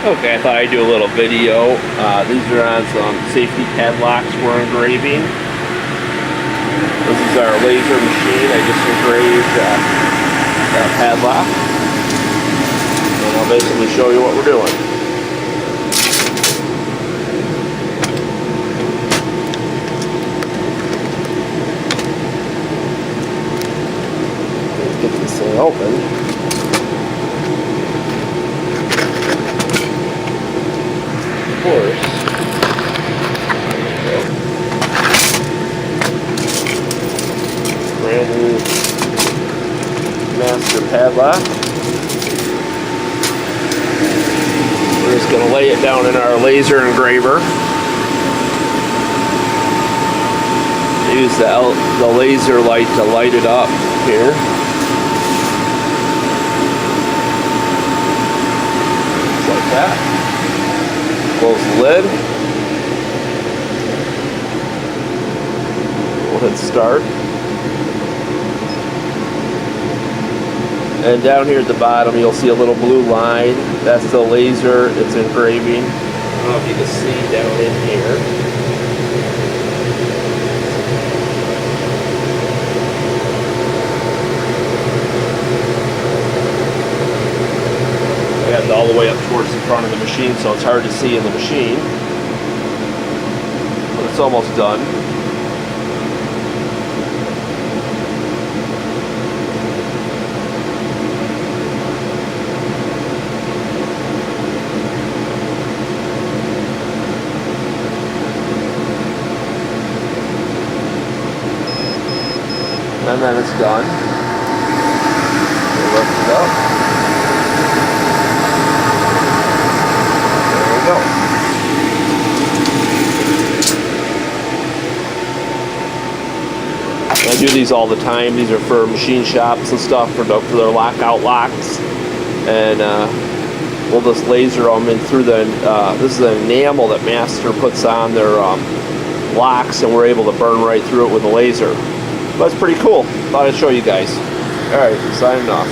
Okay, I thought I'd do a little video. These are on some safety padlocks we're engraving. This is our laser machine. I just engraved that padlock. And I'll basically show you what we're doing. Let's get this thing open. Course. Brand new master padlock. We're just going to lay it down in our laser engraver. Use the laser light to light it up here. Just like that. Close the lid. We'll hit start. And down here at the bottom you'll see a little blue line. That's the laser it's engraving. I don't know if you can see down in here. All the way up towards the front of the machine, so it's hard to see in the machine, but it's almost done. And then it's done. We'll lift it up. I do these all the time. These are for machine shops and stuff for their lockout locks, and we'll just laser them in through the. This is the enamel that Master puts on their locks, and we're able to burn right through it with a laser. That's pretty cool. Thought I'd show you guys. All right, signing off.